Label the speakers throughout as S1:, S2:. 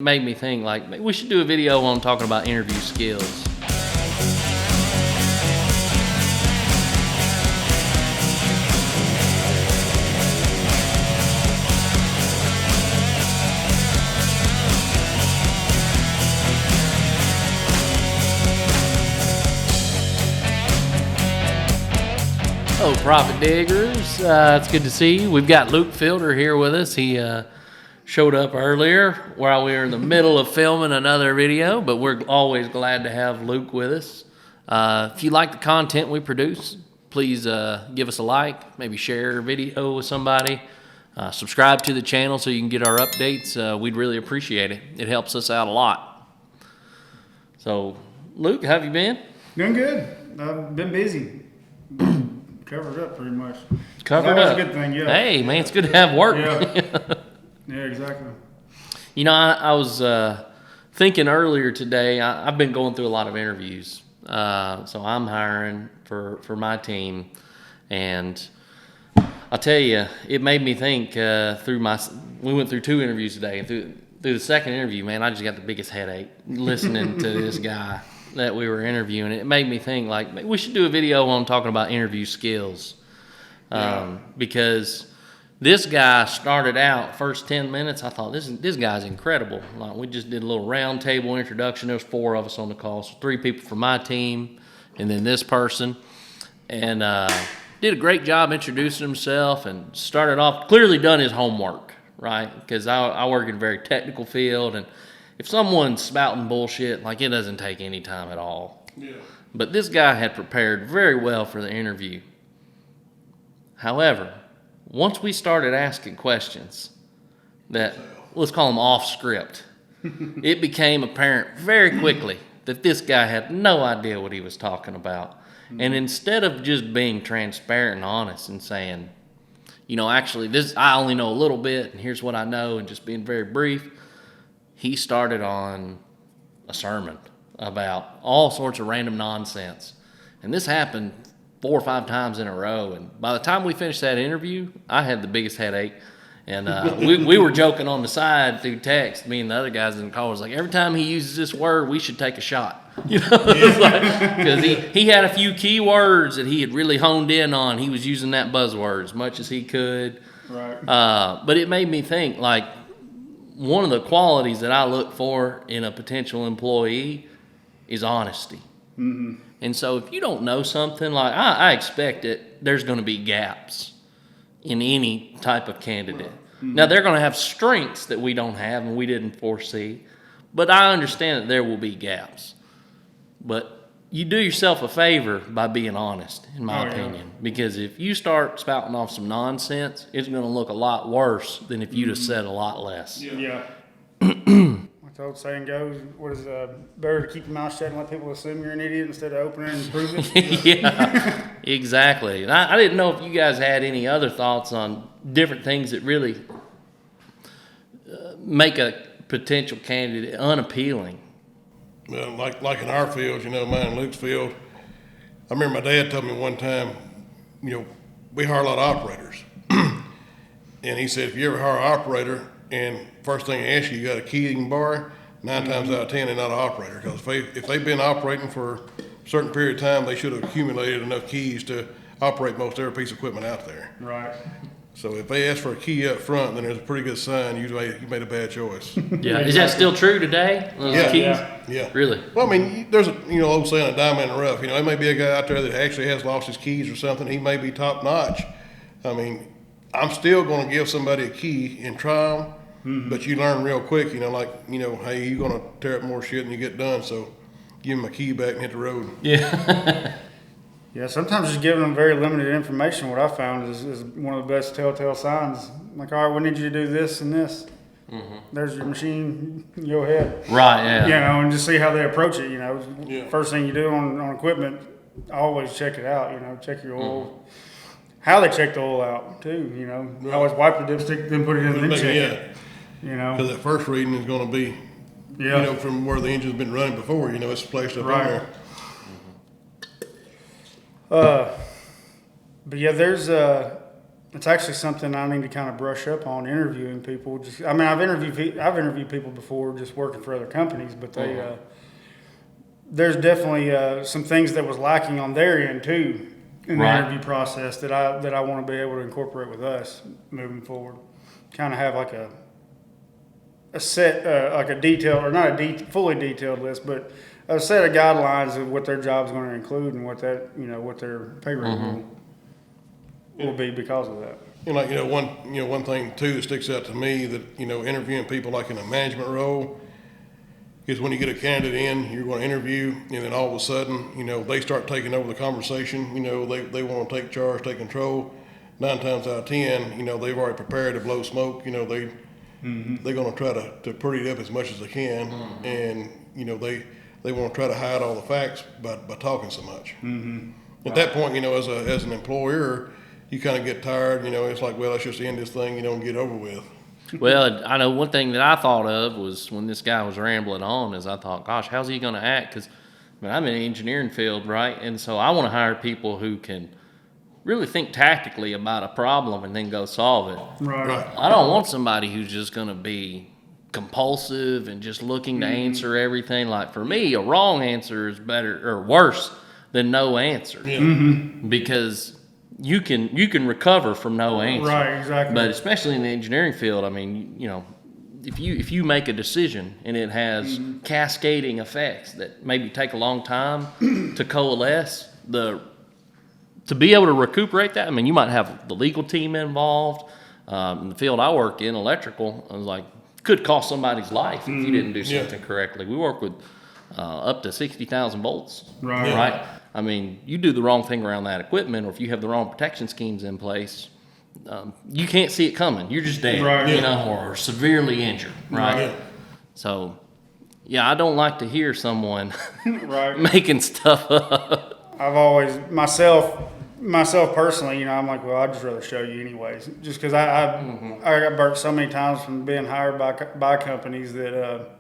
S1: Made me think like maybe we should do a video on talking about interview skills. Oh, Profit Diggers, it's good to see you. We've got Luke Fielder here with us. He showed up earlier while we were in the middle of filming another video, but we're always glad to have Luke with us. If you like the content we produce, please give us a like, maybe share a video with somebody, subscribe to the channel so you can get our updates. We'd really appreciate it. It helps us out a lot. So, Luke, how have you been?
S2: Doing good. I've been busy. Covered up pretty much.
S1: Covered up.
S2: That's a good thing, yeah.
S1: Hey, man, it's good to have work.
S2: Yeah. Yeah, exactly.
S1: You know, I was thinking earlier today, I've been going through a lot of interviews. So I'm hiring for my team. And I'll tell you, it made me think we went through 2 interviews today. And through the second interview, man, I just got the biggest headache listening to this guy that we were interviewing. It made me think like maybe we should do a video on talking about interview skills. Because this guy started out first 10 minutes. I thought this guy's incredible. Like, we just did a little round table introduction. There was 4 of us on the call, so 3 people from my team, and then this person, and did a great job introducing himself and started off clearly done his homework, right? Because I work in a very technical field, and if someone's spouting bullshit, like, it doesn't take any time at all. Yeah. But this guy had prepared very well for the interview. However, once we started asking questions that, let's call them off script, it became apparent very quickly that this guy had no idea what he was talking about. Mm-hmm. And instead of just being transparent and honest and saying, you know, actually, I only know a little bit, and here's what I know, and just being very brief, he started on a sermon about all sorts of random nonsense. And this happened 4 or 5 times in a row, and by the time we finished that interview, I had the biggest headache, and we were joking on the side through text. Me and the other guys in the call was like, every time he uses this word, we should take a shot, you know, because he had a few key words that he had really honed in on. He was using that buzzword as much as he could, right? But it made me think, like, one of the qualities that I look for in a potential employee is honesty. Mm-hmm. And so if you don't know something, like I expect it, there's going to be gaps in any type of candidate. Mm-hmm. Now, they're going to have strengths that we don't have and we didn't foresee, but I understand that there will be gaps. But you do yourself a favor by being honest, in my opinion, because if you start spouting off some nonsense, it's going to look a lot worse than if you'd have said a lot less.
S2: Yeah. Like the old saying goes, what is better to keep your mouth shut and let people assume you're an idiot instead of opening and prove it?
S1: Yeah, exactly. And I didn't know if you guys had any other thoughts on different things that really make a potential candidate unappealing.
S3: Well, like in our field, you know, mine and Luke's field, I remember my dad told me one time, you know, we hire a lot of operators. And he said, if you ever hire an operator and first thing they ask you, you got a key you can borrow, 9 times out of 10, they're not an operator. Because if they've been operating for a certain period of time, they should have accumulated enough keys to operate most every piece of equipment out there.
S2: Right.
S3: So if they ask for a key up front, then there's a pretty good sign you made a bad choice.
S1: Yeah, is that still true today?
S3: Yeah.
S1: Really?
S3: Well, I mean, there's a old saying, a diamond in the rough. You know, there may be a guy out there that actually has lost his keys or something. He may be top notch. I mean, I'm still going to give somebody a key and try them, but you learn real quick. You know, like, you know, hey, you're going to tear up more shit than you get done. So give him a key back and hit the road.
S1: Yeah.
S2: Yeah, sometimes just giving them very limited information, what I found is one of the best telltale signs. Like, all right, we need you to do this and this. Mm-hmm. There's your machine, go ahead.
S1: Right, yeah.
S2: You know, and just see how they approach it, you know. Yeah. First thing you do on equipment, always check it out, you know, check your oil. Mm-hmm. How they check the oil out, too, you know. Right. Always wipe the dipstick, then put it in, then check it. You know.
S3: Because that first reading is going to be, you know, from where the engine's been running before, you know, it's placed up in there.
S2: But yeah, there's It's actually something I need to kind of brush up on interviewing people. I've interviewed people before just working for other companies, but there's definitely some things that was lacking on their end too in the interview process that I want to be able to incorporate with us moving forward. Kind of have like a set, like a detailed, or not a fully detailed list, but a set of guidelines of what their job's going to include and what their pay rate will be because of that.
S3: One thing too that sticks out to me that, interviewing people like in a management role is when you get a candidate in, you're going to interview, and then all of a sudden, they start taking over the conversation. They want to take charge, take control. 9 times out of 10, they've already prepared to blow smoke. They're going to try to pretty it up as much as they can, and they want to try to hide all the facts by talking so much. At that point, as an employer, you kind of get tired. It's like, well, let's just end this thing, and get over with.
S1: Well, I know one thing that I thought of was when this guy was rambling on is I thought, gosh, how's he going to act? Because I'm in the engineering field, right? And so I want to hire people who can really think tactically about a problem and then go solve it.
S2: Right.
S1: I don't want somebody who's just going to be compulsive and just looking to answer everything. Like for me, a wrong answer is better or worse than no answer. Because you can recover from no answer.
S2: Right, exactly.
S1: But especially in the engineering field, if you make a decision and it has cascading effects that maybe take a long time to coalesce, to be able to recuperate that, you might have the legal team involved. In the field I work in, electrical, I was like, could cost somebody's life if you didn't do something correctly. We work with up to 60,000 volts. Right. You do the wrong thing around that equipment, or if you have the wrong protection schemes in place, you can't see it coming. You're just dead, or severely injured, right? So, I don't like to hear someone making stuff up.
S2: I've always, myself personally, I'm like, well, I'd just rather show you anyways. Just because I got burnt so many times from being hired by companies that,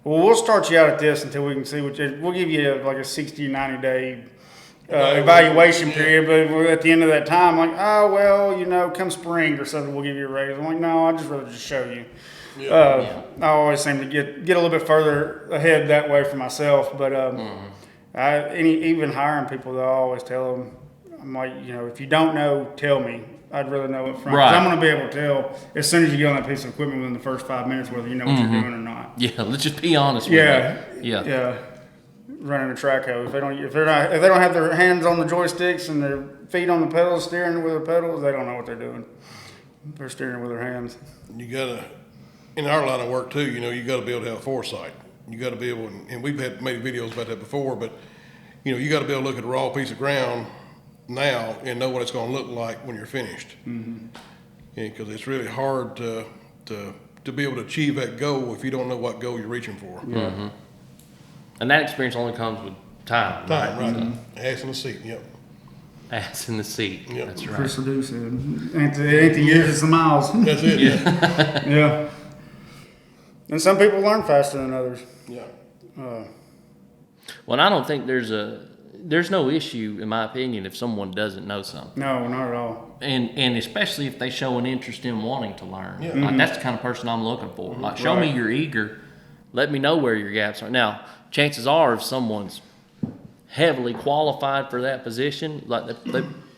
S2: we'll start you out at this until we can see we'll give you like a 60, 90 day evaluation period, but at the end of that time, like, oh, well, come spring or something, we'll give you a raise. I'm like, no, I'd just rather just show you. I always seem to get a little bit further ahead that way for myself, but even hiring people, though, I always tell them, I'm like, if you don't know, tell me. I'd rather know up front. Right. I'm going to be able to tell as soon as you get on that piece of equipment within the first 5 minutes whether you know what you're doing or not.
S1: Yeah, let's just be honest with you.
S2: Yeah. Running a track hoe. If they don't have their hands on the joysticks and their feet on the pedals, steering with the pedals, they don't know what they're doing. They're steering with their hands.
S3: You gotta, in our line of work too, you gotta be able to have foresight. You gotta be able, and we've made videos about that before, but you gotta be able to look at a raw piece of ground now and know what it's going to look like when you're finished. Because it's really hard to be able to achieve that goal if you don't know what goal you're reaching for.
S1: And that experience only comes with time.
S3: Right. Ass in the seat.
S1: Ass in the seat. That's right.
S2: Chris Ledoux said, it ain't the years, it's the miles.
S3: That's it.
S2: Yeah. And some people learn faster than others.
S1: Well, I don't think there's no issue, in my opinion, if someone doesn't know something.
S2: No, not at all.
S1: And especially if they show an interest in wanting to learn. Like, that's the kind of person I'm looking for. Like, show me you're eager. Let me know where your gaps are. Now, chances are if someone's heavily qualified for that position, like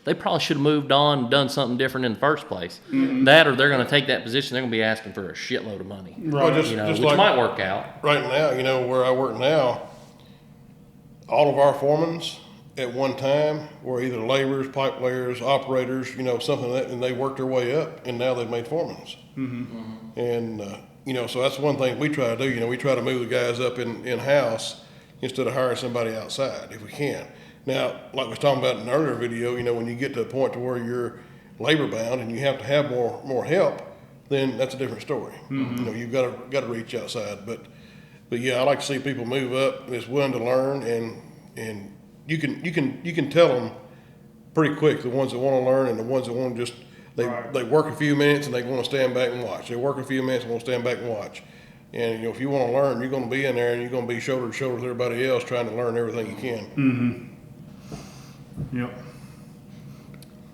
S1: they probably should have moved on and done something different in the first place. That, or they're going to take that position, they're going to be asking for a shitload of money.
S3: Right.
S1: Which like, might work out.
S3: Right now, where I work now, all of our foremans at one time were either laborers, pipe layers, operators, something like that, and they worked their way up, and now they've made foremans. And, so that's one thing we try to do. We try to move the guys up in-house instead of hiring somebody outside if we can. Now, like we was talking about in an earlier video, when you get to a point to where you're labor bound and you have to have more help, then that's a different story. You've got to reach outside. But yeah, I like to see people move up that's willing to learn, and you can tell them pretty quick, the ones that want to learn and the ones that want to just they work a few minutes and they want to stand back and watch. They work a few minutes and want to stand back and watch. And if you want to learn, you're going to be in there and you're going to be shoulder to shoulder with everybody else trying to learn everything you can.
S2: Yep.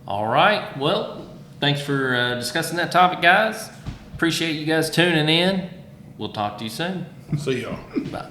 S1: All right. Well, thanks for discussing that topic, guys. Appreciate you guys tuning in. We'll talk to you soon.
S3: See y'all.
S1: Bye.